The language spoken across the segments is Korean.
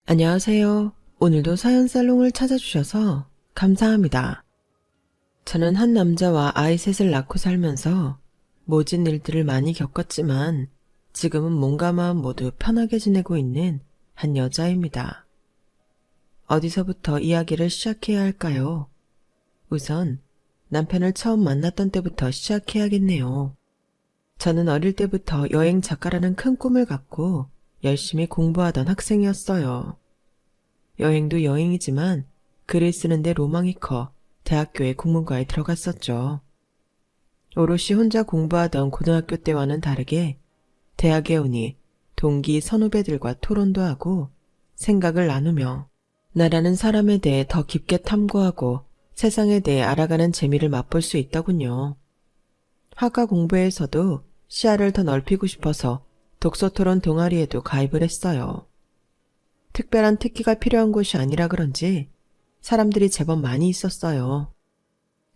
안녕하세요. 오늘도 사연 살롱을 찾아주셔서 감사합니다. 저는 한 남자와 아이 셋을 낳고 살면서 모진 일들을 많이 겪었지만 지금은 몸과 마음 모두 편하게 지내고 있는 한 여자입니다. 어디서부터 이야기를 시작해야 할까요? 우선 남편을 처음 만났던 때부터 시작해야겠네요. 저는 어릴 때부터 여행 작가라는 큰 꿈을 갖고 열심히 공부하던 학생이었어요. 여행도 여행이지만 글을 쓰는데 로망이 커 대학교의 국문과에 들어갔었죠. 오롯이 혼자 공부하던 고등학교 때와는 다르게 대학에 오니 동기 선후배들과 토론도 하고 생각을 나누며 나라는 사람에 대해 더 깊게 탐구하고 세상에 대해 알아가는 재미를 맛볼 수 있더군요. 학과 공부에서도 시야를 더 넓히고 싶어서 독서토론 동아리에도 가입을 했어요. 특별한 특기가 필요한 곳이 아니라 그런지 사람들이 제법 많이 있었어요.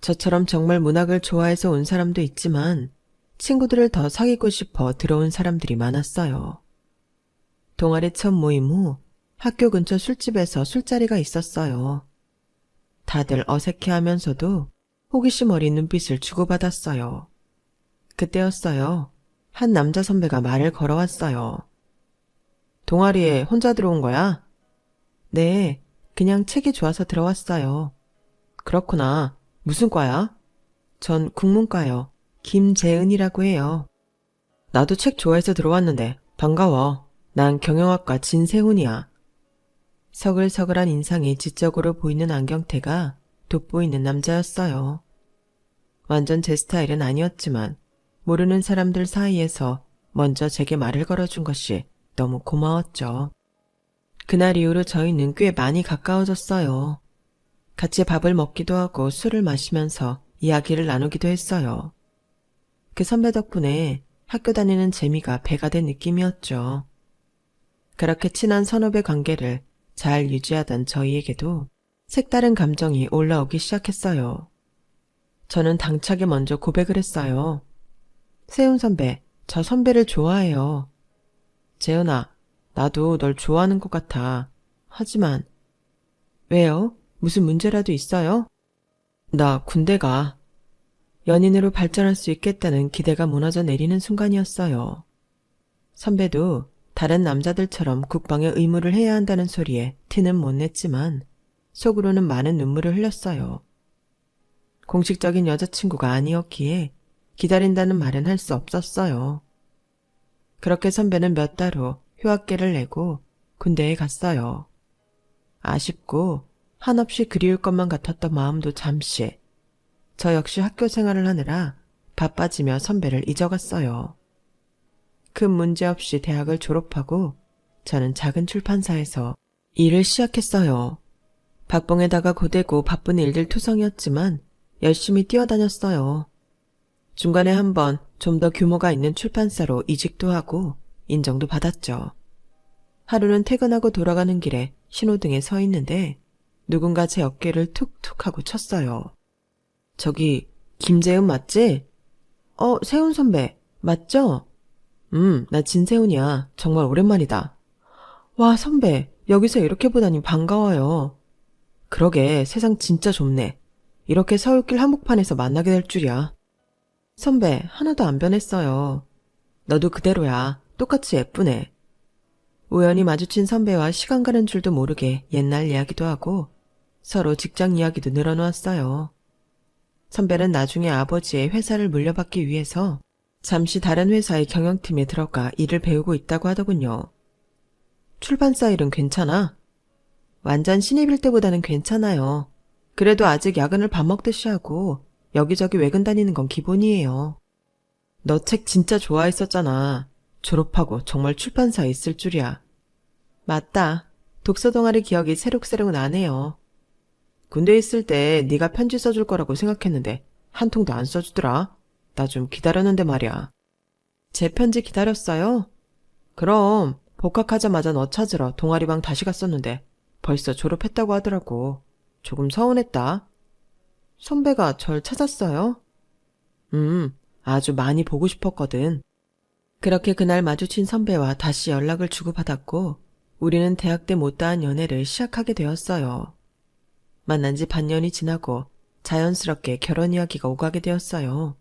저처럼 정말 문학을 좋아해서 온 사람도 있지만 친구들을 더 사귀고 싶어 들어온 사람들이 많았어요. 동아리 첫 모임 후 학교 근처 술집에서 술자리가 있었어요. 다들 어색해하면서도 호기심 어린 눈빛을 주고받았어요. 그때였어요. 한 남자 선배가 말을 걸어왔어요. 동아리에 혼자 들어온 거야? 네, 그냥 책이 좋아서 들어왔어요. 그렇구나. 무슨 과야? 전 국문과요. 김재은이라고 해요. 나도 책 좋아해서 들어왔는데 반가워. 난 경영학과 진세훈이야. 서글서글한 인상이 지적으로 보이는 안경테가 돋보이는 남자였어요. 완전 제 스타일은 아니었지만 모르는 사람들 사이에서 먼저 제게 말을 걸어준 것이 너무 고마웠죠. 그날 이후로 저희는 꽤 많이 가까워졌어요. 같이 밥을 먹기도 하고 술을 마시면서 이야기를 나누기도 했어요. 그 선배 덕분에 학교 다니는 재미가 배가 된 느낌이었죠. 그렇게 친한 선후배 관계를 잘 유지하던 저희에게도 색다른 감정이 올라오기 시작했어요. 저는 당차게 먼저 고백을 했어요. 세훈 선배, 저 선배를 좋아해요. 재은아, 나도 널 좋아하는 것 같아. 하지만 왜요? 무슨 문제라도 있어요? 나 군대 가. 연인으로 발전할 수 있겠다는 기대가 무너져 내리는 순간이었어요. 선배도 다른 남자들처럼 국방의 의무를 해야 한다는 소리에 티는 못 냈지만 속으로는 많은 눈물을 흘렸어요. 공식적인 여자친구가 아니었기에 기다린다는 말은 할 수 없었어요. 그렇게 선배는 몇 달 후 휴학계를 내고 군대에 갔어요. 아쉽고 한없이 그리울 것만 같았던 마음도 잠시, 저 역시 학교 생활을 하느라 바빠지며 선배를 잊어갔어요. 큰 문제 없이 대학을 졸업하고 저는 작은 출판사에서 일을 시작했어요. 박봉에다가 고되고 바쁜 일들 투성이었지만 열심히 뛰어다녔어요. 중간에 한번 좀 더 규모가 있는 출판사로 이직도 하고 인정도 받았죠. 하루는 퇴근하고 돌아가는 길에 신호등에 서 있는데 누군가 제 어깨를 툭툭 하고 쳤어요. 저기 김재은 맞지? 세훈 선배 맞죠? 나 진세훈이야. 정말 오랜만이다. 와, 선배, 여기서 이렇게 보다니 반가워요. 그러게, 세상 진짜 좁네. 이렇게 서울길 한복판에서 만나게 될 줄이야. 선배, 하나도 안 변했어요. 너도 그대로야. 똑같이 예쁘네. 우연히 마주친 선배와 시간 가는 줄도 모르게 옛날 이야기도 하고 서로 직장 이야기도 늘어놓았어요. 선배는 나중에 아버지의 회사를 물려받기 위해서 잠시 다른 회사의 경영팀에 들어가 일을 배우고 있다고 하더군요. 출판사 일은 괜찮아? 완전 신입일 때보다는 괜찮아요. 그래도 아직 야근을 밥 먹듯이 하고 여기저기 외근 다니는 건 기본이에요. 너 책 진짜 좋아했었잖아. 졸업하고 정말 출판사에 있을 줄이야. 맞다. 독서 동아리 기억이 새록새록 나네요. 군대에 있을 때 네가 편지 써줄 거라고 생각했는데 한 통도 안 써주더라. 나 좀 기다렸는데 말이야. 제 편지 기다렸어요? 그럼 복학하자마자 너 찾으러 동아리방 다시 갔었는데 벌써 졸업했다고 하더라고. 조금 서운했다. 선배가 절 찾았어요? 아주 많이 보고 싶었거든. 그렇게 그날 마주친 선배와 다시 연락을 주고받았고 우리는 대학 때 못다한 연애를 시작하게 되었어요. 만난 지 반년이 지나고 자연스럽게 결혼 이야기가 오가게 되었어요.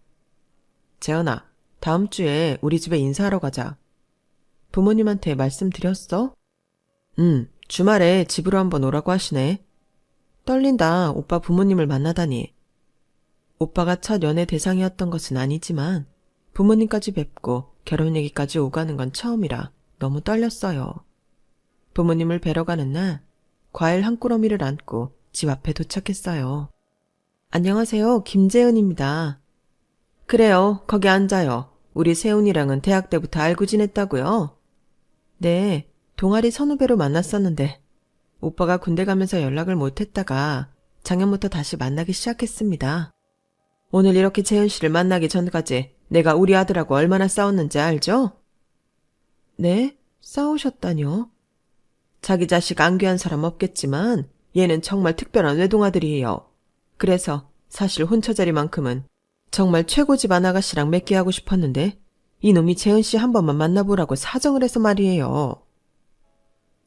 재현아, 다음 주에 우리 집에 인사하러 가자. 부모님한테 말씀드렸어? 주말에 집으로 한번 오라고 하시네. 떨린다, 오빠 부모님을 만나다니. 오빠가 첫 연애 대상이었던 것은 아니지만 부모님까지 뵙고 결혼 얘기까지 오가는 건 처음이라 너무 떨렸어요. 부모님을 뵈러 가는 날 과일 한 꾸러미를 안고 집 앞에 도착했어요. 안녕하세요, 김재은입니다. 그래요, 거기 앉아요. 우리 세훈이랑은 대학 때부터 알고 지냈다고요? 네, 동아리 선후배로 만났었는데 오빠가 군대 가면서 연락을 못했다가 작년부터 다시 만나기 시작했습니다. 오늘 이렇게 재은 씨를 만나기 전까지 내가 우리 아들하고 얼마나 싸웠는지 알죠? 네? 싸우셨다뇨? 자기 자식 안 귀한 사람 없겠지만 얘는 정말 특별한 외동아들이에요. 그래서 사실 혼처자리만큼은 정말 최고집 아가씨랑 맺게 하고 싶었는데 이놈이 재은 씨 한 번만 만나보라고 사정을 해서 말이에요.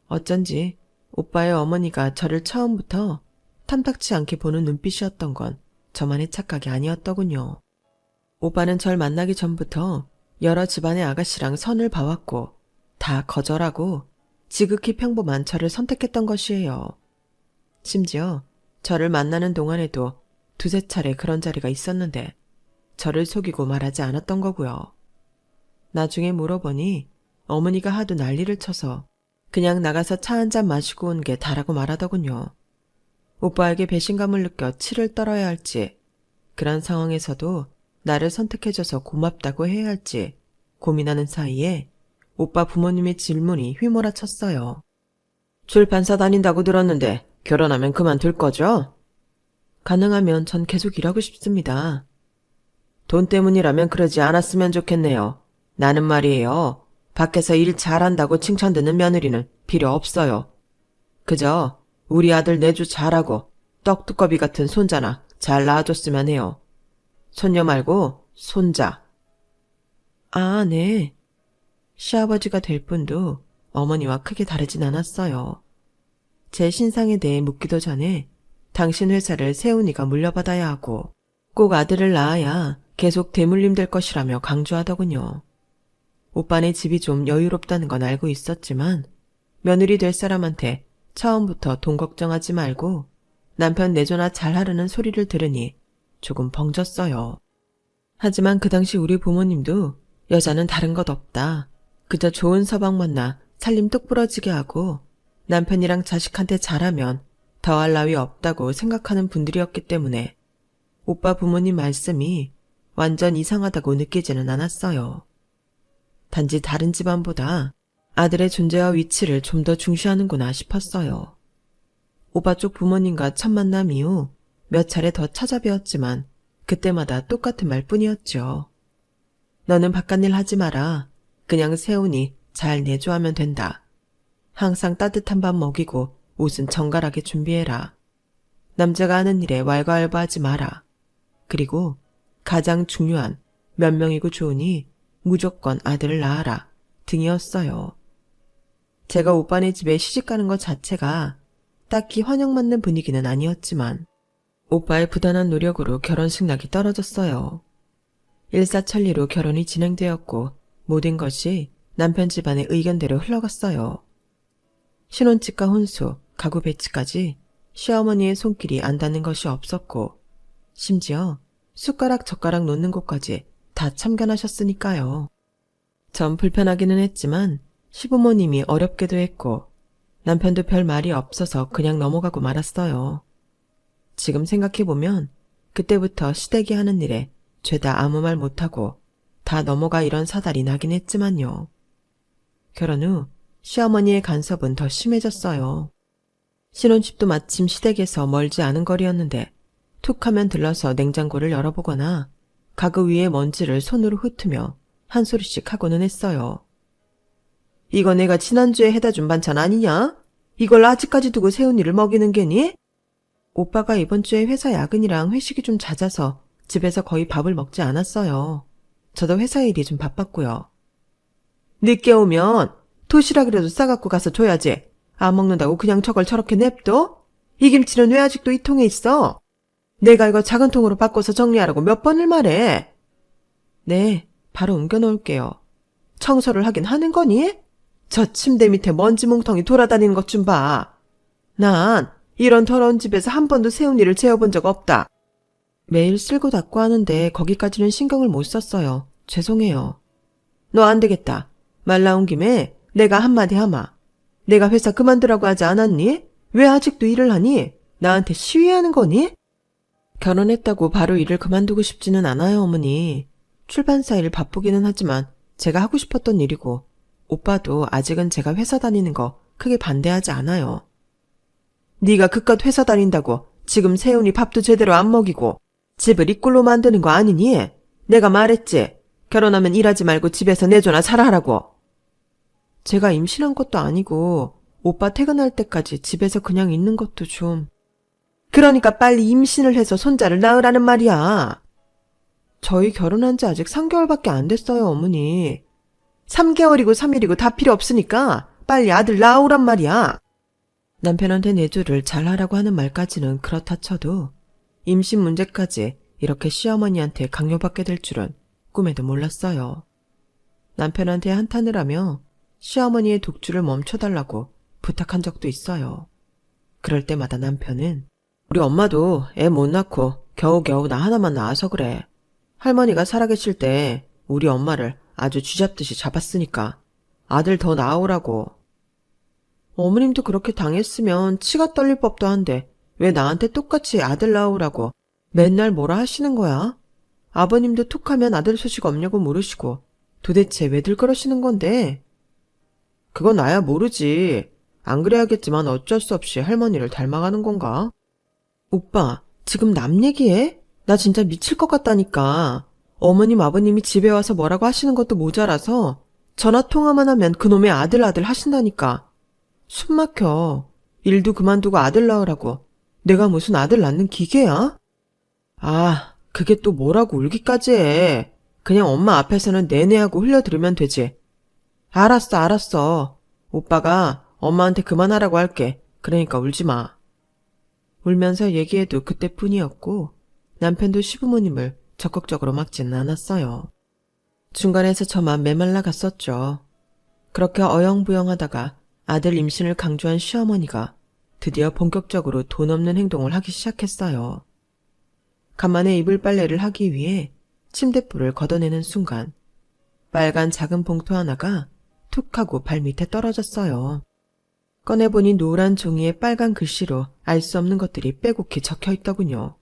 어쩐지 오빠의 어머니가 저를 처음부터 탐탁치 않게 보는 눈빛이었던 건 저만의 착각이 아니었더군요. 오빠는 절 만나기 전부터 여러 집안의 아가씨랑 선을 봐왔고 다 거절하고 지극히 평범한 저를 선택했던 것이에요. 심지어 저를 만나는 동안에도 두세 차례 그런 자리가 있었는데 저를 속이고 말하지 않았던 거고요. 나중에 물어보니 어머니가 하도 난리를 쳐서 그냥 나가서 차 한잔 마시고 온 게 다라고 말하더군요. 오빠에게 배신감을 느껴 치를 떨어야 할지, 그런 상황에서도 나를 선택해줘서 고맙다고 해야 할지 고민하는 사이에 오빠 부모님의 질문이 휘몰아쳤어요. 출판사 다닌다고 들었는데 결혼하면 그만둘 거죠? 가능하면 전 계속 일하고 싶습니다. 돈 때문이라면 그러지 않았으면 좋겠네요. 나는 말이에요. 밖에서 일 잘한다고 칭찬 듣는 며느리는 필요 없어요. 그저 우리 아들 내주 잘하고 떡두꺼비 같은 손자나 잘 낳아줬으면 해요. 손녀 말고 손자. 아, 네. 시아버지가 될 뿐도 어머니와 크게 다르진 않았어요. 제 신상에 대해 묻기도 전에 당신 회사를 세훈이가 물려받아야 하고 꼭 아들을 낳아야 계속 대물림 될 것이라며 강조하더군요. 오빠네 집이 좀 여유롭다는 건 알고 있었지만 며느리 될 사람한테 처음부터 돈 걱정하지 말고 남편 내조나 잘하려는 소리를 들으니 조금 벙졌어요. 하지만 그 당시 우리 부모님도 여자는 다른 것 없다. 그저 좋은 서방 만나 살림 뚝 부러지게 하고 남편이랑 자식한테 잘하면 더할 나위 없다고 생각하는 분들이었기 때문에 오빠 부모님 말씀이 완전 이상하다고 느끼지는 않았어요. 단지 다른 집안보다 아들의 존재와 위치를 좀 더 중시하는구나 싶었어요. 오빠 쪽 부모님과 첫 만남 이후 몇 차례 더 찾아뵈었지만 그때마다 똑같은 말뿐이었죠. 너는 바깥일 하지 마라. 그냥 세훈이 잘 내조하면 된다. 항상 따뜻한 밥 먹이고 옷은 정갈하게 준비해라. 남자가 하는 일에 왈가왈부하지 마라. 그리고 가장 중요한 몇 명이고 좋으니 무조건 아들을 낳아라 등이었어요. 제가 오빠네 집에 시집가는 것 자체가 딱히 환영받는 분위기는 아니었지만 오빠의 부단한 노력으로 결혼식 날이 떨어졌어요. 일사천리로 결혼이 진행되었고 모든 것이 남편 집안의 의견대로 흘러갔어요. 신혼집과 혼수, 가구 배치까지 시어머니의 손길이 안 닿는 것이 없었고 심지어 숟가락 젓가락 놓는 곳까지 다 참견하셨으니까요. 전 불편하기는 했지만 시부모님이 어렵게도 했고 남편도 별 말이 없어서 그냥 넘어가고 말았어요. 지금 생각해보면 그때부터 시댁이 하는 일에 죄다 아무 말 못하고 다 넘어가 이런 사달이 나긴 했지만요. 결혼 후 시어머니의 간섭은 더 심해졌어요. 신혼집도 마침 시댁에서 멀지 않은 거리였는데 툭 하면 들러서 냉장고를 열어보거나 가구 위에 먼지를 손으로 훑으며 한 소리씩 하고는 했어요. 이거 내가 지난주에 해다 준 반찬 아니냐? 이걸 아직까지 두고 세훈이를 먹이는 게니? 오빠가 이번 주에 회사 야근이랑 회식이 좀 잦아서 집에서 거의 밥을 먹지 않았어요. 저도 회사 일이 좀 바빴고요. 늦게 오면 도시락이라도 싸갖고 가서 줘야지. 안 먹는다고 그냥 저걸 저렇게 냅둬? 이 김치는 왜 아직도 이 통에 있어? 내가 이거 작은 통으로 바꿔서 정리하라고 몇 번을 말해. 네, 바로 옮겨 놓을게요. 청소를 하긴 하는 거니? 저 침대 밑에 먼지 뭉텅이 돌아다니는 것 좀 봐. 난 이런 더러운 집에서 한 번도 새우니를 재워본 적 없다. 매일 쓸고 닦고 하는데 거기까지는 신경을 못 썼어요. 죄송해요. 너 안 되겠다. 말 나온 김에 내가 한마디 하마. 내가 회사 그만두라고 하지 않았니? 왜 아직도 일을 하니? 나한테 시위하는 거니? 결혼했다고 바로 일을 그만두고 싶지는 않아요, 어머니. 출판사 일 바쁘기는 하지만 제가 하고 싶었던 일이고 오빠도 아직은 제가 회사 다니는 거 크게 반대하지 않아요. 네가 그깟 회사 다닌다고 지금 세훈이 밥도 제대로 안 먹이고 집을 이 꼴로 만드는 거 아니니? 내가 말했지. 결혼하면 일하지 말고 집에서 내조나 살아라고. 제가 임신한 것도 아니고 오빠 퇴근할 때까지 집에서 그냥 있는 것도 좀... 그러니까 빨리 임신을 해서 손자를 낳으라는 말이야. 저희 결혼한 지 아직 3개월밖에 안 됐어요, 어머니. 3개월이고 3일이고 다 필요 없으니까 빨리 아들 낳으란 말이야. 남편한테 내조를 잘하라고 하는 말까지는 그렇다 쳐도 임신 문제까지 이렇게 시어머니한테 강요받게 될 줄은 꿈에도 몰랐어요. 남편한테 한탄을 하며 시어머니의 독주를 멈춰달라고 부탁한 적도 있어요. 그럴 때마다 남편은 우리 엄마도 애 못 낳고 겨우겨우 나 하나만 낳아서 그래. 할머니가 살아계실 때 우리 엄마를 아주 쥐잡듯이 잡았으니까 아들 더 낳으라고. 어머님도 그렇게 당했으면 치가 떨릴 법도 한데 왜 나한테 똑같이 아들 낳으라고 맨날 뭐라 하시는 거야? 아버님도 툭하면 아들 소식 없냐고 물으시고 도대체 왜들 그러시는 건데? 그건 나야 모르지. 안 그래야겠지만 어쩔 수 없이 할머니를 닮아가는 건가? 오빠, 지금 남 얘기해? 나 진짜 미칠 것 같다니까. 어머님 아버님이 집에 와서 뭐라고 하시는 것도 모자라서 전화통화만 하면 그놈의 아들 하신다니까. 숨 막혀. 일도 그만두고 아들 낳으라고. 내가 무슨 아들 낳는 기계야? 아, 그게 또 뭐라고 울기까지 해. 그냥 엄마 앞에서는 내내 하고 흘려들으면 되지. 알았어. 오빠가 엄마한테 그만하라고 할게. 그러니까 울지 마. 울면서 얘기해도 그때뿐이었고 남편도 시부모님을 적극적으로 막지는 않았어요. 중간에서 저만 메말라 갔었죠. 그렇게 어영부영하다가 아들 임신을 강조한 시어머니가 드디어 본격적으로 돈 없는 행동을 하기 시작했어요. 간만에 이불 빨래를 하기 위해 침대불을 걷어내는 순간 빨간 작은 봉투 하나가 툭 하고 발 밑에 떨어졌어요. 꺼내보니 노란 종이에 빨간 글씨로 알 수 없는 것들이 빼곡히 적혀있더군요.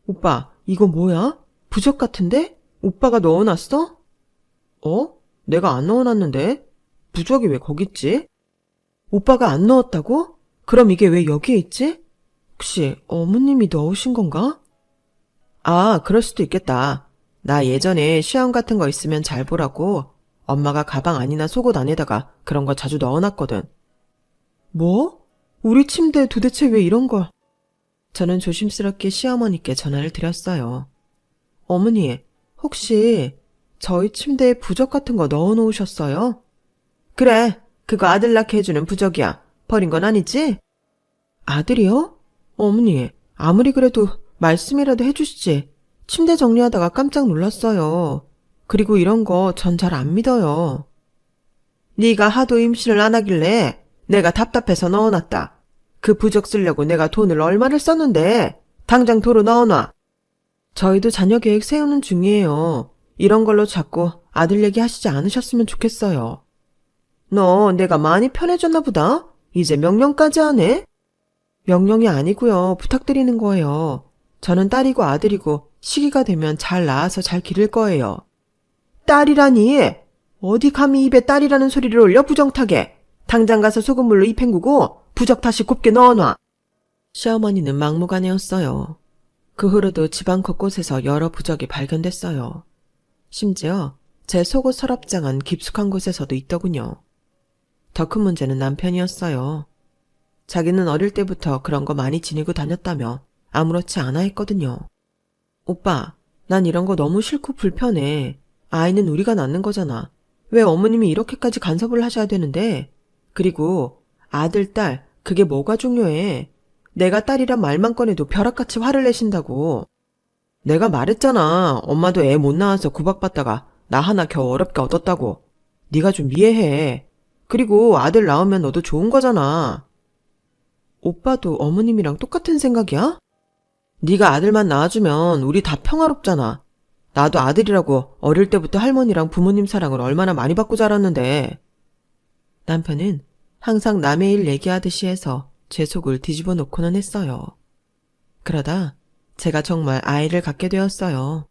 오빠, 이거 뭐야? 부적 같은데? 오빠가 넣어놨어? 내가 안 넣어놨는데? 부적이 왜 거기 있지? 오빠가 안 넣었다고? 그럼 이게 왜 여기에 있지? 혹시 어머님이 넣으신 건가? 아, 그럴 수도 있겠다. 나 예전에 시험 같은 거 있으면 잘 보라고 엄마가 가방 안이나 속옷 안에다가 그런 거 자주 넣어놨거든. 뭐? 우리 침대에 도대체 왜 이런 걸? 저는 조심스럽게 시어머니께 전화를 드렸어요. 어머니, 혹시 저희 침대에 부적 같은 거 넣어놓으셨어요? 그래, 그거 아들 낳게 해주는 부적이야. 버린 건 아니지? 아들이요? 어머니, 아무리 그래도 말씀이라도 해주시지. 침대 정리하다가 깜짝 놀랐어요. 그리고 이런 거 전 잘 안 믿어요. 네가 하도 임신을 안 하길래 내가 답답해서 넣어놨다. 그 부적 쓰려고 내가 돈을 얼마를 썼는데 당장 도로 넣어놔. 저희도 자녀 계획 세우는 중이에요. 이런 걸로 자꾸 아들 얘기하시지 않으셨으면 좋겠어요. 너 내가 많이 편해졌나 보다? 이제 명령까지 하네? 명령이 아니고요. 부탁드리는 거예요. 저는 딸이고 아들이고 시기가 되면 잘 낳아서 잘 기를 거예요. 딸이라니? 어디 감히 입에 딸이라는 소리를 올려 부정타게. 당장 가서 소금물로 입 헹구고 부적 다시 곱게 넣어놔. 시어머니는 막무가내였어요. 그 후로도 집안 곳곳에서 여러 부적이 발견됐어요. 심지어 제 속옷 서랍장은 깊숙한 곳에서도 있더군요. 더 큰 문제는 남편이었어요. 자기는 어릴 때부터 그런 거 많이 지니고 다녔다며 아무렇지 않아 했거든요. 오빠, 난 이런 거 너무 싫고 불편해. 아이는 우리가 낳는 거잖아. 왜 어머님이 이렇게까지 간섭을 하셔야 되는데? 그리고 아들, 딸, 그게 뭐가 중요해. 내가 딸이란 말만 꺼내도 벼락같이 화를 내신다고. 내가 말했잖아. 엄마도 애 못 낳아서 구박받다가 나 하나 겨우 어렵게 얻었다고. 네가 좀 이해해. 그리고 아들 낳으면 너도 좋은 거잖아. 오빠도 어머님이랑 똑같은 생각이야? 네가 아들만 낳아주면 우리 다 평화롭잖아. 나도 아들이라고 어릴 때부터 할머니랑 부모님 사랑을 얼마나 많이 받고 자랐는데. 남편은 항상 남의 일 얘기하듯이 해서 제 속을 뒤집어 놓고는 했어요. 그러다 제가 정말 아이를 갖게 되었어요.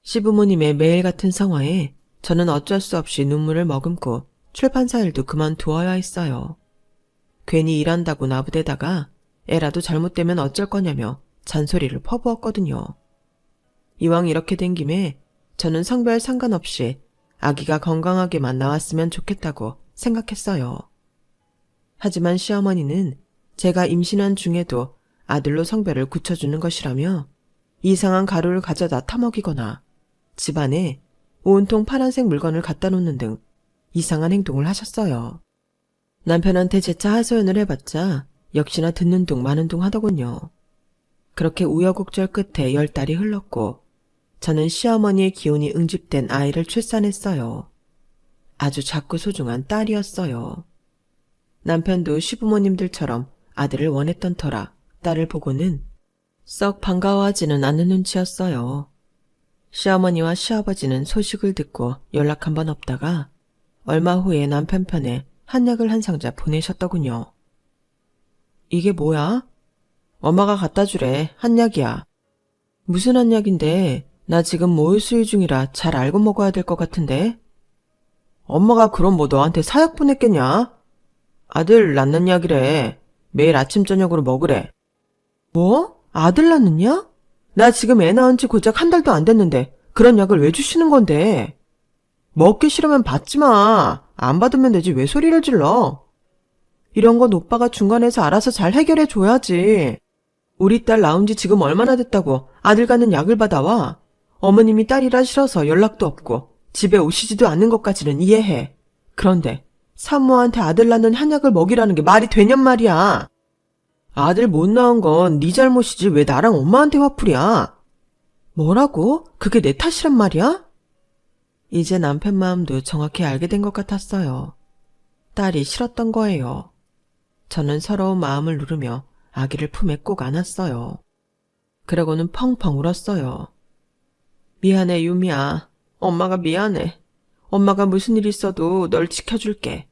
시부모님의 매일 같은 성화에 저는 어쩔 수 없이 눈물을 머금고 출판사 일도 그만두어야 했어요. 괜히 일한다고 나부대다가 애라도 잘못되면 어쩔 거냐며 잔소리를 퍼부었거든요. 이왕 이렇게 된 김에 저는 성별 상관없이 아기가 건강하게만 나왔으면 좋겠다고 생각했어요. 하지만 시어머니는 제가 임신한 중에도 아들로 성별을 굳혀주는 것이라며 이상한 가루를 가져다 타먹이거나 집안에 온통 파란색 물건을 갖다 놓는 등 이상한 행동을 하셨어요. 남편한테 재차 하소연을 해봤자 역시나 듣는 둥 마는 둥 하더군요. 그렇게 우여곡절 끝에 10달이 흘렀고 저는 시어머니의 기운이 응집된 아이를 출산했어요. 아주 작고 소중한 딸이었어요. 남편도 시부모님들처럼 아들을 원했던 터라 딸을 보고는 썩 반가워하지는 않는 눈치였어요. 시어머니와 시아버지는 소식을 듣고 연락 한번 없다가 얼마 후에 남편 편에 한약을 한 상자 보내셨더군요. 이게 뭐야? 엄마가 갖다 주래. 한약이야. 무슨 한약인데? 나 지금 모유 수유 중이라 잘 알고 먹어야 될 것 같은데? 엄마가 그럼 뭐 너한테 사약 보냈겠냐? 아들 낳는 약이래. 매일 아침 저녁으로 먹으래. 뭐? 아들 낳는 약? 나 지금 애 낳은 지 고작 한 달도 안 됐는데 그런 약을 왜 주시는 건데? 먹기 싫으면 받지 마. 안 받으면 되지 왜 소리를 질러? 이런 건 오빠가 중간에서 알아서 잘 해결해 줘야지. 우리 딸 낳은 지 지금 얼마나 됐다고 아들 갖는 약을 받아와. 어머님이 딸이라 싫어서 연락도 없고 집에 오시지도 않는 것까지는 이해해. 그런데 산모한테 아들 낳는 한약을 먹이라는 게 말이 되냔 말이야. 아들 못 낳은 건 네 잘못이지 왜 나랑 엄마한테 화풀이야. 뭐라고? 그게 내 탓이란 말이야? 이제 남편 마음도 정확히 알게 된 것 같았어요. 딸이 싫었던 거예요. 저는 서러운 마음을 누르며 아기를 품에 꼭 안았어요. 그러고는 펑펑 울었어요. 미안해 유미야. 엄마가 미안해. 엄마가 무슨 일 있어도 널 지켜줄게.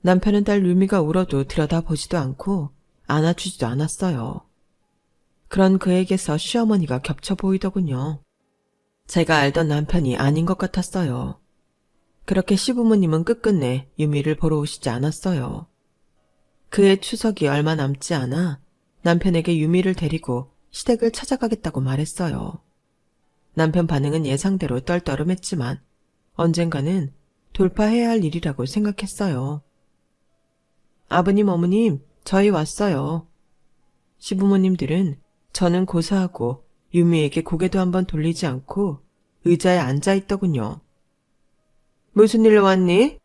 남편은 딸 유미가 울어도 들여다보지도 않고 안아주지도 않았어요. 그런 그에게서 시어머니가 겹쳐 보이더군요. 제가 알던 남편이 아닌 것 같았어요. 그렇게 시부모님은 끝끝내 유미를 보러 오시지 않았어요. 그해 추석이 얼마 남지 않아 남편에게 유미를 데리고 시댁을 찾아가겠다고 말했어요. 남편 반응은 예상대로 떨떠름했지만 언젠가는 돌파해야 할 일이라고 생각했어요. 아버님, 어머님, 저희 왔어요. 시부모님들은 저는 고사하고 유미에게 고개도 한번 돌리지 않고 의자에 앉아 있더군요. 무슨 일로 왔니?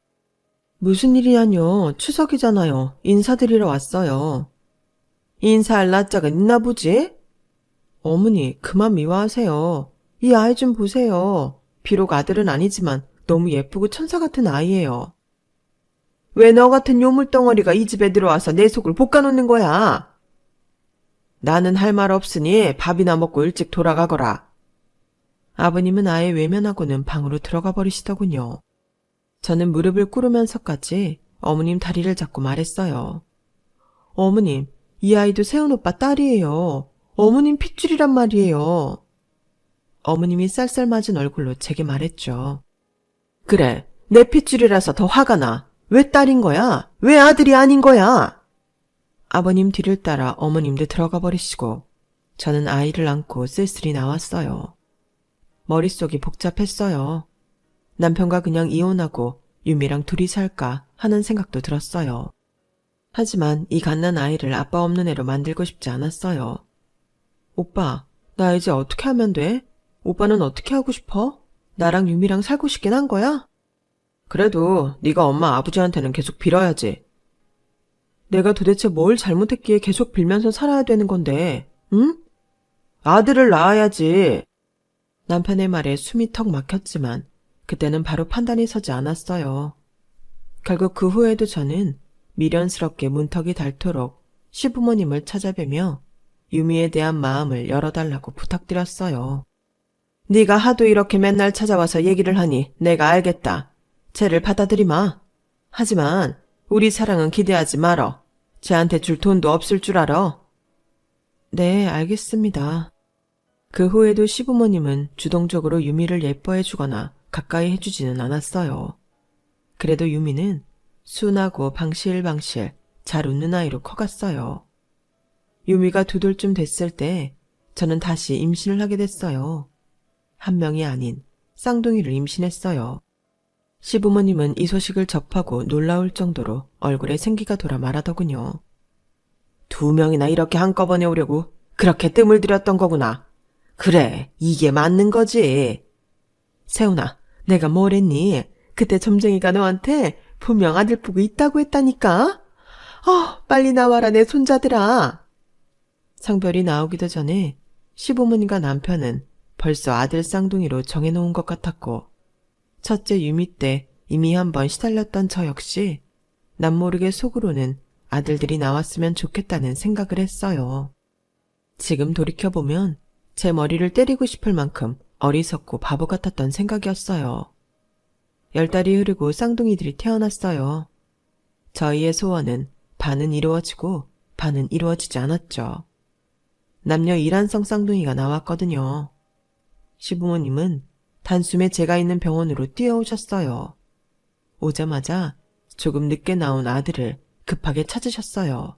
무슨 일이냐뇨. 추석이잖아요. 인사드리러 왔어요. 인사할 낯짝은 있나 보지? 어머니, 그만 미워하세요. 이 아이 좀 보세요. 비록 아들은 아니지만 너무 예쁘고 천사 같은 아이예요. 왜 너 같은 요물덩어리가 이 집에 들어와서 내 속을 볶아놓는 거야? 나는 할 말 없으니 밥이나 먹고 일찍 돌아가거라. 아버님은 아예 외면하고는 방으로 들어가 버리시더군요. 저는 무릎을 꿇으면서까지 어머님 다리를 잡고 말했어요. 어머님, 이 아이도 세훈 오빠 딸이에요. 어머님 핏줄이란 말이에요. 어머님이 쌀쌀맞은 얼굴로 제게 말했죠. 그래, 내 핏줄이라서 더 화가 나. 왜 딸인 거야? 왜 아들이 아닌 거야? 아버님 뒤를 따라 어머님도 들어가 버리시고 저는 아이를 안고 쓸쓸히 나왔어요. 머릿속이 복잡했어요. 남편과 그냥 이혼하고 유미랑 둘이 살까 하는 생각도 들었어요. 하지만 이 갓난 아이를 아빠 없는 애로 만들고 싶지 않았어요. 오빠, 나 이제 어떻게 하면 돼? 오빠는 어떻게 하고 싶어? 나랑 유미랑 살고 싶긴 한 거야? 그래도 네가 엄마 아버지한테는 계속 빌어야지. 내가 도대체 뭘 잘못했기에 계속 빌면서 살아야 되는 건데, 응? 아들을 낳아야지. 남편의 말에 숨이 턱 막혔지만 그때는 바로 판단이 서지 않았어요. 결국 그 후에도 저는 미련스럽게 문턱이 닳도록 시부모님을 찾아뵈며 유미에 대한 마음을 열어달라고 부탁드렸어요. 네가 하도 이렇게 맨날 찾아와서 얘기를 하니 내가 알겠다. 쟤를 받아들이마. 하지만 우리 사랑은 기대하지 말어. 쟤한테 줄 돈도 없을 줄 알아. 네, 알겠습니다. 그 후에도 시부모님은 주동적으로 유미를 예뻐해 주거나 가까이 해주지는 않았어요. 그래도 유미는 순하고 방실방실 잘 웃는 아이로 커갔어요. 유미가 2돌쯤 됐을 때 저는 다시 임신을 하게 됐어요. 한 명이 아닌 쌍둥이를 임신했어요. 시부모님은 이 소식을 접하고 놀라울 정도로 얼굴에 생기가 돌아 말하더군요. 2명이나 이렇게 한꺼번에 오려고 그렇게 뜸을 들였던 거구나. 그래, 이게 맞는 거지. 세훈아, 내가 뭘 했니? 그때 점쟁이가 너한테 분명 아들 보고 있다고 했다니까? 빨리 나와라 내 손자들아. 성별이 나오기도 전에 시부모님과 남편은 벌써 아들 쌍둥이로 정해놓은 것 같았고, 첫째 유미 때 이미 한번 시달렸던 저 역시 남모르게 속으로는 아들들이 나왔으면 좋겠다는 생각을 했어요. 지금 돌이켜보면 제 머리를 때리고 싶을 만큼 어리석고 바보 같았던 생각이었어요. 10달이 흐르고 쌍둥이들이 태어났어요. 저희의 소원은 반은 이루어지고 반은 이루어지지 않았죠. 남녀 일란성 쌍둥이가 나왔거든요. 시부모님은 단숨에 제가 있는 병원으로 뛰어오셨어요. 오자마자 조금 늦게 나온 아들을 급하게 찾으셨어요.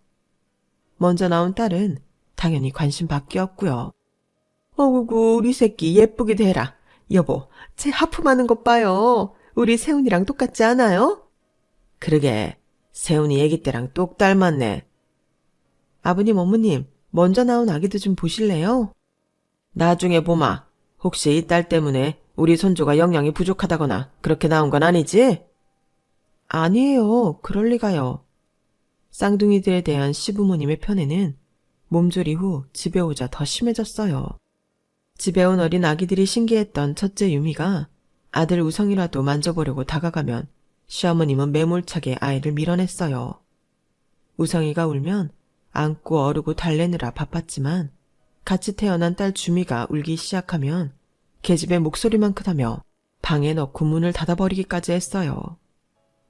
먼저 나온 딸은 당연히 관심 밖이었고요. 어구구 우리 새끼 예쁘기도 해라. 여보, 쟤 하품하는 것 봐요. 우리 세훈이랑 똑같지 않아요? 그러게, 세훈이 애기 때랑 똑 닮았네. 아버님, 어머님, 먼저 나온 아기도 좀 보실래요? 나중에 보마. 혹시 이 딸 때문에 우리 손주가 영양이 부족하다거나 그렇게 나온 건 아니지? 아니에요. 그럴 리가요. 쌍둥이들에 대한 시부모님의 편애는 몸조리 후 집에 오자 더 심해졌어요. 집에 온 어린 아기들이 신기했던 첫째 유미가 아들 우성이라도 만져보려고 다가가면 시어머님은 매몰차게 아이를 밀어냈어요. 우성이가 울면 안고 어르고 달래느라 바빴지만 같이 태어난 딸 주미가 울기 시작하면 계집애 목소리만 크다며 방에 넣고 문을 닫아버리기까지 했어요.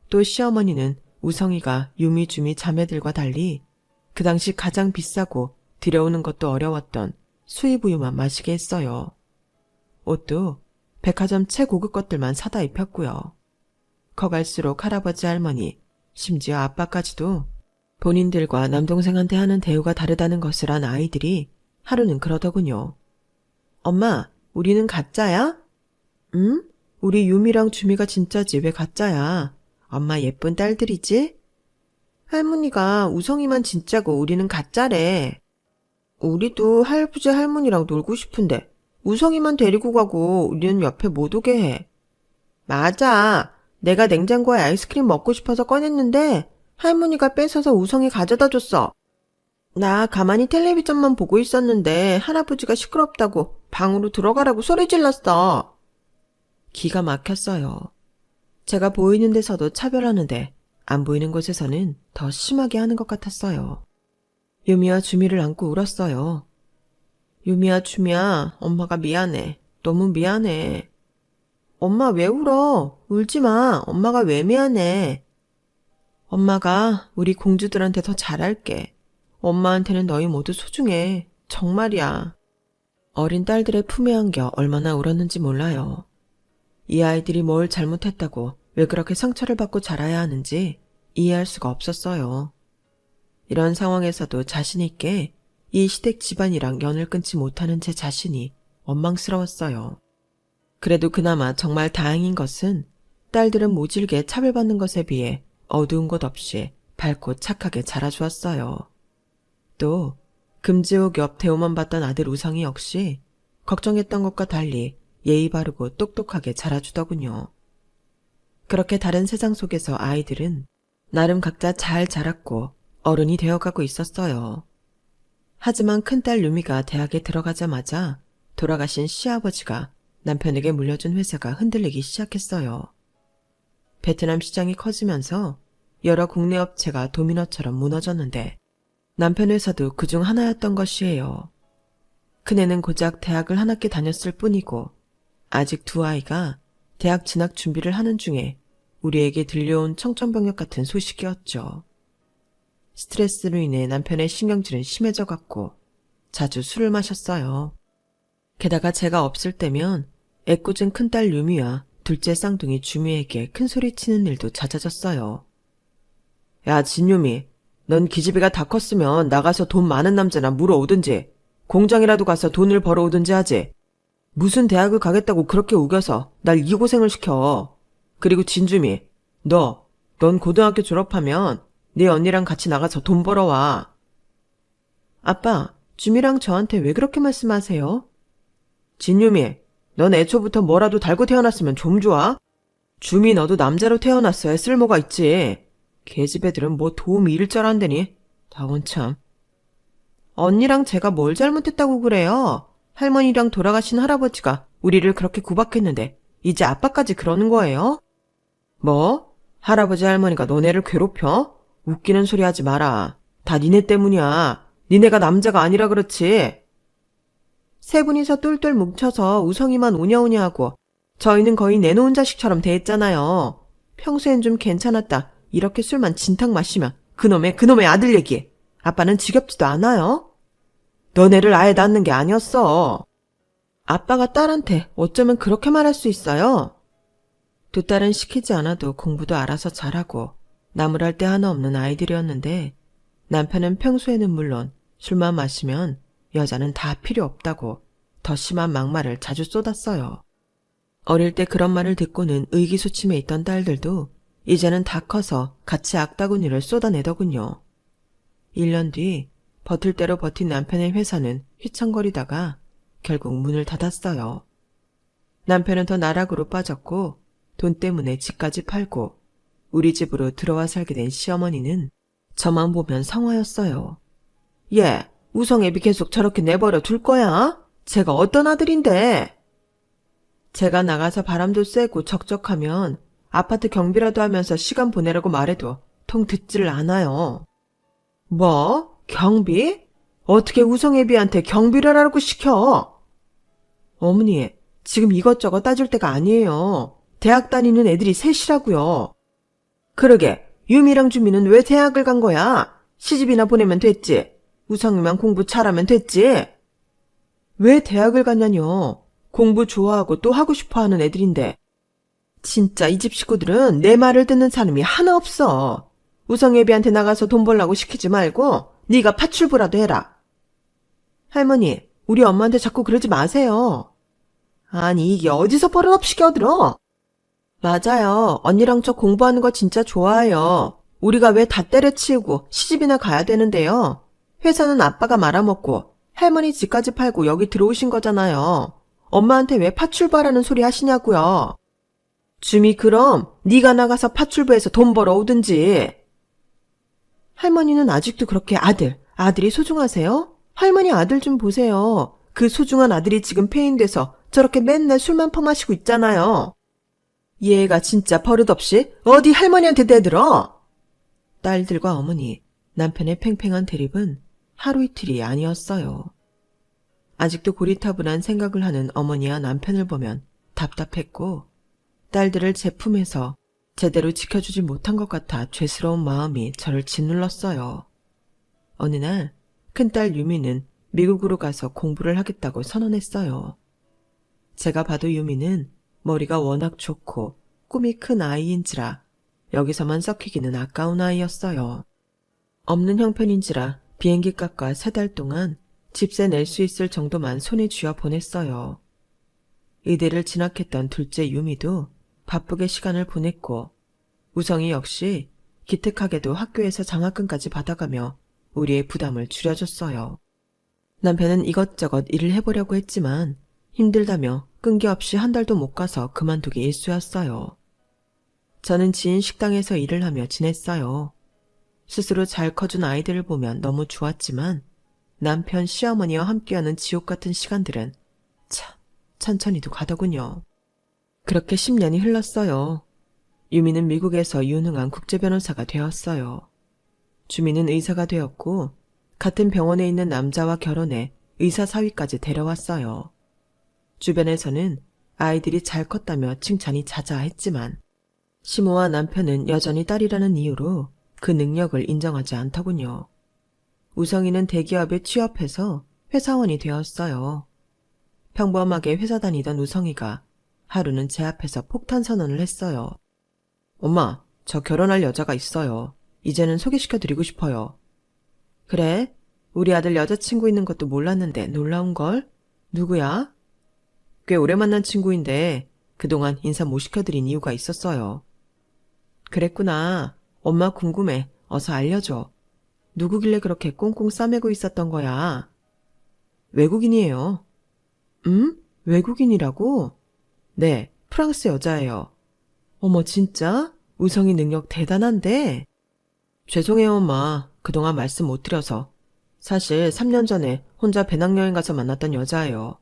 또 시어머니는 우성이가 유미 주미 자매들과 달리 그 당시 가장 비싸고 들여오는 것도 어려웠던 수입우유만 마시게 했어요. 옷도 백화점 최고급 것들만 사다 입혔고요. 커갈수록 할아버지 할머니, 심지어 아빠까지도 본인들과 남동생한테 하는 대우가 다르다는 것을 안 아이들이 하루는 그러더군요. 엄마, 우리는 가짜야? 응? 우리 유미랑 주미가 진짜지 왜 가짜야? 엄마 예쁜 딸들이지? 할머니가 우성이만 진짜고 우리는 가짜래. 우리도 할아버지 할머니랑 놀고 싶은데 우성이만 데리고 가고 우리는 옆에 못 오게 해. 맞아. 내가 냉장고에 아이스크림 먹고 싶어서 꺼냈는데 할머니가 뺏어서 우성이 가져다 줬어. 나 가만히 텔레비전만 보고 있었는데 할아버지가 시끄럽다고 방으로 들어가라고 소리 질렀어. 기가 막혔어요. 제가 보이는 데서도 차별하는데 안 보이는 곳에서는 더 심하게 하는 것 같았어요. 유미와 주미를 안고 울었어요. 유미야, 주미야, 엄마가 미안해. 너무 미안해. 엄마 왜 울어? 울지 마. 엄마가 왜 미안해. 엄마가 우리 공주들한테 더 잘할게. 엄마한테는 너희 모두 소중해. 정말이야. 어린 딸들의 품에 안겨 얼마나 울었는지 몰라요. 이 아이들이 뭘 잘못했다고 왜 그렇게 상처를 받고 자라야 하는지 이해할 수가 없었어요. 이런 상황에서도 자신 있게 이 시댁 집안이랑 연을 끊지 못하는 제 자신이 원망스러웠어요. 그래도 그나마 정말 다행인 것은 딸들은 모질게 차별받는 것에 비해 어두운 곳 없이 밝고 착하게 자라주었어요. 또 금지옥 옆 대우만 받던 아들 우성이 역시 걱정했던 것과 달리 예의 바르고 똑똑하게 자라주더군요. 그렇게 다른 세상 속에서 아이들은 나름 각자 잘 자랐고 어른이 되어가고 있었어요. 하지만 큰딸 유미가 대학에 들어가자마자 돌아가신 시아버지가 남편에게 물려준 회사가 흔들리기 시작했어요. 베트남 시장이 커지면서 여러 국내 업체가 도미노처럼 무너졌는데 남편 회사도 그중 하나였던 것이에요. 큰애는 고작 대학을 한 학기 다녔을 뿐이고 아직 두 아이가 대학 진학 준비를 하는 중에 우리에게 들려온 청천벽력 같은 소식이었죠. 스트레스로 인해 남편의 신경질은 심해져 갔고 자주 술을 마셨어요. 게다가 제가 없을 때면 애꿎은 큰딸 유미와 둘째 쌍둥이 주미에게 큰소리치는 일도 잦아졌어요. 야, 진유미, 넌 기집애가 다 컸으면 나가서 돈 많은 남자나 물어오든지 공장이라도 가서 돈을 벌어오든지 하지. 무슨 대학을 가겠다고 그렇게 우겨서 날 이 고생을 시켜. 그리고 진주미, 넌 고등학교 졸업하면 네 언니랑 같이 나가서 돈 벌어와. 아빠, 주미랑 저한테 왜 그렇게 말씀하세요? 진유미, 넌 애초부터 뭐라도 달고 태어났으면 좀 좋아? 주미 너도 남자로 태어났어야 쓸모가 있지. 계집애들은 뭐 도움이 일절한데니. 다원 참. 언니랑 제가 뭘 잘못했다고 그래요? 할머니랑 돌아가신 할아버지가 우리를 그렇게 구박했는데 이제 아빠까지 그러는 거예요? 뭐? 할아버지 할머니가 너네를 괴롭혀? 웃기는 소리 하지 마라. 다 니네 때문이야. 니네가 남자가 아니라 그렇지. 세 분이서 똘똘 뭉쳐서 우성이만 오냐오냐 하고 저희는 거의 내놓은 자식처럼 대했잖아요. 평소엔 좀 괜찮았다. 이렇게 술만 진탕 마시면 그놈의 아들 얘기. 아빠는 지겹지도 않아요? 너네를 아예 낳는 게 아니었어. 아빠가 딸한테 어쩌면 그렇게 말할 수 있어요? 두 딸은 시키지 않아도 공부도 알아서 잘하고 나무랄 데 하나 없는 아이들이었는데 남편은 평소에는 물론 술만 마시면 여자는 다 필요 없다고 더 심한 막말을 자주 쏟았어요. 어릴 때 그런 말을 듣고는 의기소침해 있던 딸들도 이제는 다 커서 같이 악다구니를 쏟아내더군요. 1년 뒤 버틸 대로 버틴 남편의 회사는 휘청거리다가 결국 문을 닫았어요. 남편은 더 나락으로 빠졌고 돈 때문에 집까지 팔고 우리 집으로 들어와 살게 된 시어머니는 저만 보면 성화였어요. 얘, 우성애비 계속 저렇게 내버려 둘 거야? 제가 어떤 아들인데? 제가 나가서 바람도 쐬고 적적하면 아파트 경비라도 하면서 시간 보내라고 말해도 통 듣지를 않아요. 뭐? 경비? 어떻게 우성애비한테 경비를 하라고 시켜? 어머니, 지금 이것저것 따질 때가 아니에요. 대학 다니는 애들이 셋이라고요. 그러게, 유미랑 주미는 왜 대학을 간 거야? 시집이나 보내면 됐지. 우성이만 공부 잘하면 됐지. 왜 대학을 갔냐뇨. 공부 좋아하고 또 하고 싶어 하는 애들인데. 진짜 이 집 식구들은 내 말을 듣는 사람이 하나 없어. 우성애비한테 나가서 돈 벌라고 시키지 말고 네가 파출부라도 해라. 할머니, 우리 엄마한테 자꾸 그러지 마세요. 아니, 이게 어디서 버릇없이 껴들어? 맞아요. 언니랑 저 공부하는 거 진짜 좋아해요. 우리가 왜 다 때려치우고 시집이나 가야 되는데요. 회사는 아빠가 말아먹고 할머니 집까지 팔고 여기 들어오신 거잖아요. 엄마한테 왜 파출부하라는 소리 하시냐고요. 주미, 그럼 네가 나가서 파출부에서 돈 벌어오든지. 할머니는 아직도 그렇게 아들이 소중하세요? 할머니 아들 좀 보세요. 그 소중한 아들이 지금 폐인돼서 저렇게 맨날 술만 퍼마시고 있잖아요. 얘가 진짜 버릇없이 어디 할머니한테 대들어? 딸들과 어머니, 남편의 팽팽한 대립은 하루 이틀이 아니었어요. 아직도 고리타분한 생각을 하는 어머니와 남편을 보면 답답했고 딸들을 제 품에서 제대로 지켜주지 못한 것 같아 죄스러운 마음이 저를 짓눌렀어요. 어느 날 큰딸 유미는 미국으로 가서 공부를 하겠다고 선언했어요. 제가 봐도 유미는 머리가 워낙 좋고 꿈이 큰 아이인지라 여기서만 썩히기는 아까운 아이였어요. 없는 형편인지라 비행기 값과 3달 동안 집세 낼 수 있을 정도만 손에 쥐어 보냈어요. 의대를 진학했던 둘째 유미도 바쁘게 시간을 보냈고 우성이 역시 기특하게도 학교에서 장학금까지 받아가며 우리의 부담을 줄여줬어요. 남편은 이것저것 일을 해보려고 했지만 힘들다며 끈기 없이 한 달도 못 가서 그만두기 일쑤였어요. 저는 지인 식당에서 일을 하며 지냈어요. 스스로 잘 커준 아이들을 보면 너무 좋았지만 남편 시어머니와 함께하는 지옥 같은 시간들은 참 천천히도 가더군요. 그렇게 10년이 흘렀어요. 유미는 미국에서 유능한 국제 변호사가 되었어요. 주미는 의사가 되었고 같은 병원에 있는 남자와 결혼해 의사 사위까지 데려왔어요. 주변에서는 아이들이 잘 컸다며 칭찬이 자자했지만 시모와 남편은 여전히 딸이라는 이유로 그 능력을 인정하지 않더군요. 우성이는 대기업에 취업해서 회사원이 되었어요. 평범하게 회사 다니던 우성이가 하루는 제 앞에서 폭탄 선언을 했어요. 엄마, 저 결혼할 여자가 있어요. 이제는 소개시켜드리고 싶어요. 그래? 우리 아들 여자친구 있는 것도 몰랐는데 놀라운걸? 누구야? 꽤 오래 만난 친구인데 그동안 인사 못 시켜드린 이유가 있었어요. 그랬구나. 엄마 궁금해. 어서 알려줘. 누구길래 그렇게 꽁꽁 싸매고 있었던 거야? 외국인이에요. 외국인이라고? 네, 프랑스 여자예요. 어머, 진짜? 우성이 능력 대단한데? 죄송해요, 엄마. 그동안 말씀 못 드려서. 사실 3년 전에 혼자 배낭여행 가서 만났던 여자예요.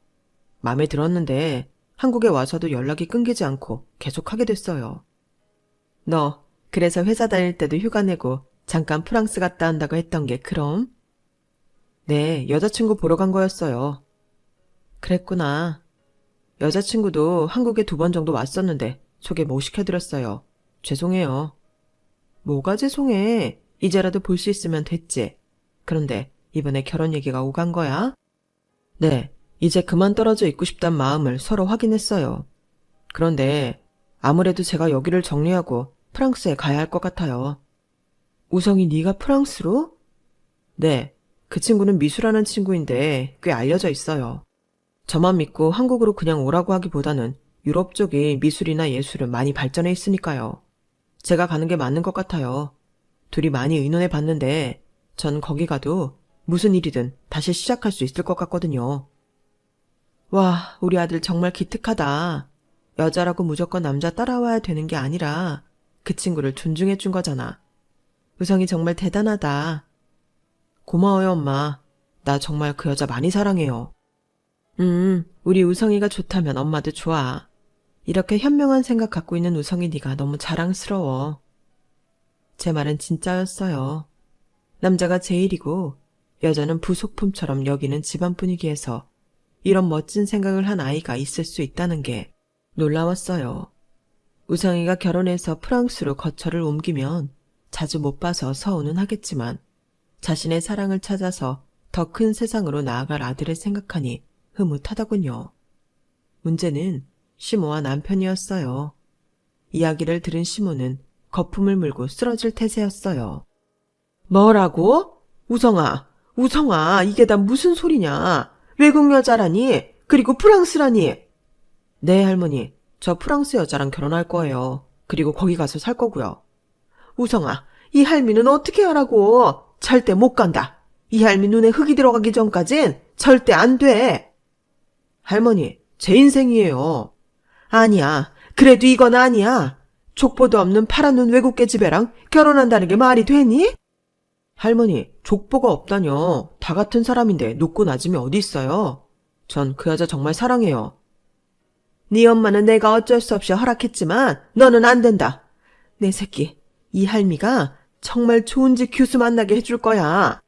마음에 들었는데 한국에 와서도 연락이 끊기지 않고 계속 하게 됐어요. 너 그래서 회사 다닐 때도 휴가 내고 잠깐 프랑스 갔다 온다고 했던 게 그럼? 네, 여자친구 보러 간 거였어요. 그랬구나. 여자친구도 한국에 2번 정도 왔었는데 소개 못 시켜드렸어요. 죄송해요. 뭐가 죄송해. 이제라도 볼 수 있으면 됐지. 그런데 이번에 결혼 얘기가 오간 거야? 네, 이제 그만 떨어져 있고 싶단 마음을 서로 확인했어요. 그런데 아무래도 제가 여기를 정리하고 프랑스에 가야 할 것 같아요. 우성이 네가 프랑스로? 네, 그 친구는 미수라는 친구인데 꽤 알려져 있어요. 저만 믿고 한국으로 그냥 오라고 하기보다는 유럽 쪽이 미술이나 예술은 많이 발전해 있으니까요. 제가 가는 게 맞는 것 같아요. 둘이 많이 의논해 봤는데 전 거기 가도 무슨 일이든 다시 시작할 수 있을 것 같거든요. 와, 우리 아들 정말 기특하다. 여자라고 무조건 남자 따라와야 되는 게 아니라 그 친구를 존중해 준 거잖아. 우성이 정말 대단하다. 고마워요, 엄마. 나 정말 그 여자 많이 사랑해요. 우리 우성이가 좋다면 엄마도 좋아. 이렇게 현명한 생각 갖고 있는 우성이 네가 너무 자랑스러워. 제 말은 진짜였어요. 남자가 제일이고 여자는 부속품처럼 여기는 집안 분위기에서 이런 멋진 생각을 한 아이가 있을 수 있다는 게 놀라웠어요. 우성이가 결혼해서 프랑스로 거처를 옮기면 자주 못 봐서 서운은 하겠지만 자신의 사랑을 찾아서 더 큰 세상으로 나아갈 아들을 생각하니 흐뭇하더군요. 문제는 시모와 남편이었어요. 이야기를 들은 시모는 거품을 물고 쓰러질 태세였어요. 뭐라고? 우성아, 이게 다 무슨 소리냐? 외국 여자라니? 그리고 프랑스라니? 네, 할머니. 저 프랑스 여자랑 결혼할 거예요. 그리고 거기 가서 살 거고요. 우성아, 이 할미는 어떻게 하라고? 절대 못 간다. 이 할미 눈에 흙이 들어가기 전까진 절대 안 돼. 할머니, 제 인생이에요. 아니야. 그래도 이건 아니야. 족보도 없는 파란 눈 외국 계집애랑 결혼한다는 게 말이 되니? 할머니, 족보가 없다뇨. 다 같은 사람인데 높고 낮음이 어디 있어요. 전 그 여자 정말 사랑해요. 네 엄마는 내가 어쩔 수 없이 허락했지만 너는 안 된다. 내 새끼, 이 할미가 정말 좋은 집 교수 만나게 해줄 거야.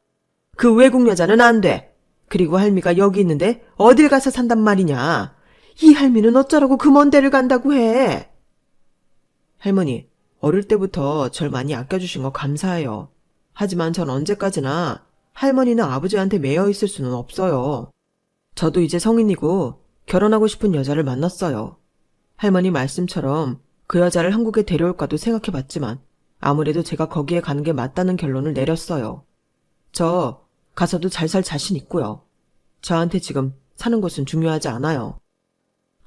그 외국 여자는 안 돼. 그리고 할미가 여기 있는데 어딜 가서 산단 말이냐. 이 할미는 어쩌라고 그 먼 데를 간다고 해. 할머니, 어릴 때부터 절 많이 아껴주신 거 감사해요. 하지만 전 언제까지나 할머니나 아버지한테 매여 있을 수는 없어요. 저도 이제 성인이고 결혼하고 싶은 여자를 만났어요. 할머니 말씀처럼 그 여자를 한국에 데려올까도 생각해봤지만 아무래도 제가 거기에 가는 게 맞다는 결론을 내렸어요. 저 가서도 잘 살 자신 있고요. 저한테 지금 사는 곳은 중요하지 않아요.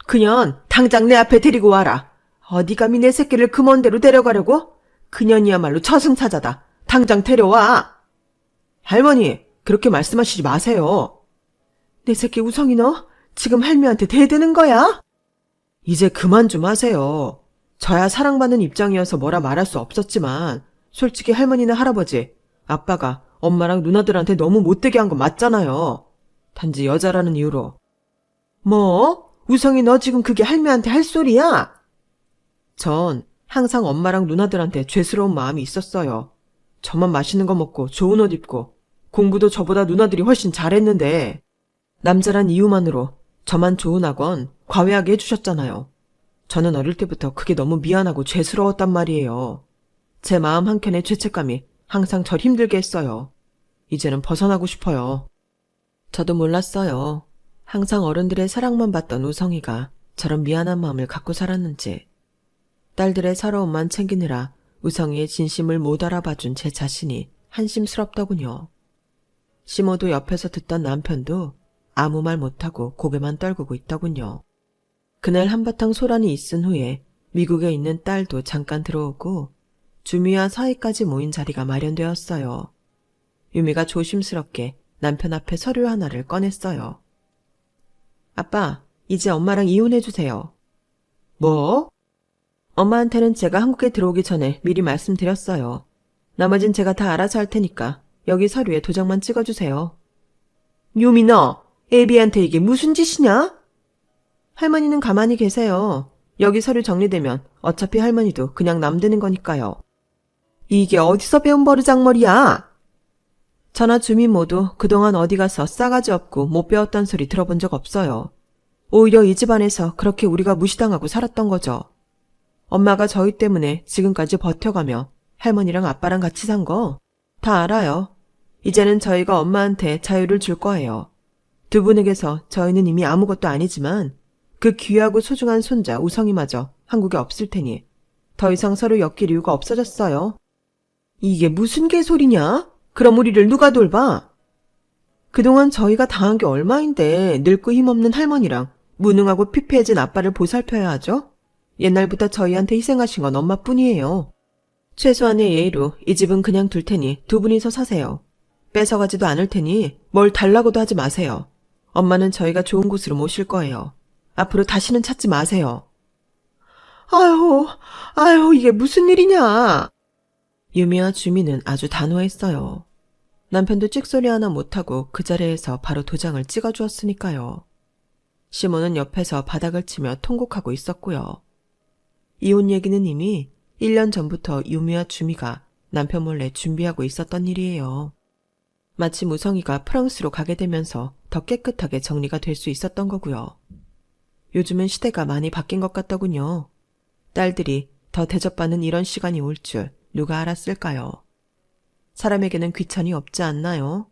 그년 당장 내 앞에 데리고 와라. 어디 감히 내 새끼를 그 먼 데로 데려가려고? 그년이야말로 저승사자다. 당장 데려와. 할머니, 그렇게 말씀하시지 마세요. 내 새끼 우성이 너 지금 할미한테 대드는 거야? 이제 그만 좀 하세요. 저야 사랑받는 입장이어서 뭐라 말할 수 없었지만 솔직히 할머니나 할아버지 아빠가 엄마랑 누나들한테 너무 못되게 한 거 맞잖아요. 단지 여자라는 이유로. 뭐? 우성이 너 지금 그게 할매한테 할 소리야? 전 항상 엄마랑 누나들한테 죄스러운 마음이 있었어요. 저만 맛있는 거 먹고 좋은 옷 입고 공부도 저보다 누나들이 훨씬 잘했는데 남자란 이유만으로 저만 좋은 학원 과외하게 해주셨잖아요. 저는 어릴 때부터 그게 너무 미안하고 죄스러웠단 말이에요. 제 마음 한켠의 죄책감이 항상 절 힘들게 했어요. 이제는 벗어나고 싶어요. 저도 몰랐어요. 항상 어른들의 사랑만 받던 우성이가 저런 미안한 마음을 갖고 살았는지. 딸들의 서러움만 챙기느라 우성이의 진심을 못 알아봐준 제 자신이 한심스럽더군요. 시모도 옆에서 듣던 남편도 아무 말 못하고 고개만 떨구고 있더군요. 그날 한바탕 소란이 있은 후에 미국에 있는 딸도 잠깐 들어오고 주미와 서희까지 모인 자리가 마련되었어요. 유미가 조심스럽게 남편 앞에 서류 하나를 꺼냈어요. 아빠, 이제 엄마랑 이혼해주세요. 뭐? 엄마한테는 제가 한국에 들어오기 전에 미리 말씀드렸어요. 나머진 제가 다 알아서 할 테니까 여기 서류에 도장만 찍어주세요. 유미 너, 애비한테 이게 무슨 짓이냐? 할머니는 가만히 계세요. 여기 서류 정리되면 어차피 할머니도 그냥 남드는 거니까요. 이게 어디서 배운 버르장머리야? 저나 주민 모두 그동안 어디 가서 싸가지 없고 못 배웠단 소리 들어본 적 없어요. 오히려 이 집안에서 그렇게 우리가 무시당하고 살았던 거죠. 엄마가 저희 때문에 지금까지 버텨가며 할머니랑 아빠랑 같이 산 거 다 알아요. 이제는 저희가 엄마한테 자유를 줄 거예요. 두 분에게서 저희는 이미 아무것도 아니지만 그 귀하고 소중한 손자 우성이마저 한국에 없을 테니 더 이상 서로 엮일 이유가 없어졌어요. 이게 무슨 개소리냐? 그럼 우리를 누가 돌봐? 그동안 저희가 당한 게 얼마인데 늙고 힘없는 할머니랑 무능하고 피폐해진 아빠를 보살펴야 하죠? 옛날부터 저희한테 희생하신 건 엄마뿐이에요. 최소한의 예의로 이 집은 그냥 둘 테니 두 분이서 사세요. 뺏어가지도 않을 테니 뭘 달라고도 하지 마세요. 엄마는 저희가 좋은 곳으로 모실 거예요. 앞으로 다시는 찾지 마세요. 아유, 이게 무슨 일이냐? 유미와 주미는 아주 단호했어요. 남편도 찍소리 하나 못하고 그 자리에서 바로 도장을 찍어주었으니까요. 시모는 옆에서 바닥을 치며 통곡하고 있었고요. 이혼 얘기는 이미 1년 전부터 유미와 주미가 남편 몰래 준비하고 있었던 일이에요. 마침 우성이가 프랑스로 가게 되면서 더 깨끗하게 정리가 될 수 있었던 거고요. 요즘은 시대가 많이 바뀐 것 같더군요. 딸들이 더 대접받는 이런 시간이 올 줄 누가 알았을까요? 사람에게는 귀천이 없지 않나요?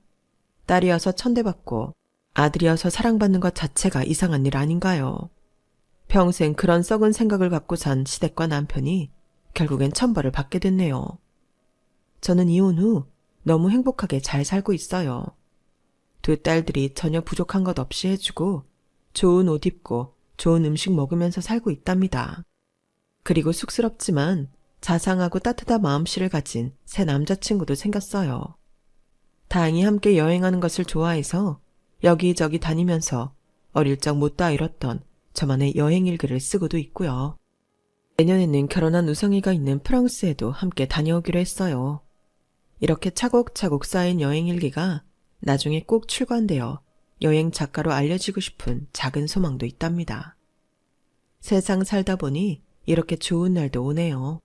딸이어서 천대받고 아들이어서 사랑받는 것 자체가 이상한 일 아닌가요? 평생 그런 썩은 생각을 갖고 산 시댁과 남편이 결국엔 천벌을 받게 됐네요. 저는 이혼 후 너무 행복하게 잘 살고 있어요. 두 딸들이 전혀 부족한 것 없이 해주고 좋은 옷 입고 좋은 음식 먹으면서 살고 있답니다. 그리고 쑥스럽지만 자상하고 따뜻한 마음씨를 가진 새 남자친구도 생겼어요. 다행히 함께 여행하는 것을 좋아해서 여기저기 다니면서 어릴 적 못다 이뤘던 저만의 여행 일기를 쓰고도 있고요. 내년에는 결혼한 우성이가 있는 프랑스에도 함께 다녀오기로 했어요. 이렇게 차곡차곡 쌓인 여행 일기가 나중에 꼭 출간되어 여행 작가로 알려지고 싶은 작은 소망도 있답니다. 세상 살다 보니 이렇게 좋은 날도 오네요.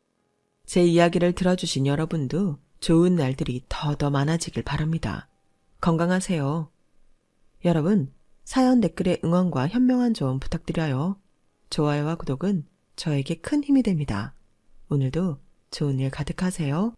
제 이야기를 들어주신 여러분도 좋은 날들이 더 많아지길 바랍니다. 건강하세요. 여러분, 사연 댓글에 응원과 현명한 조언 부탁드려요. 좋아요와 구독은 저에게 큰 힘이 됩니다. 오늘도 좋은 일 가득하세요.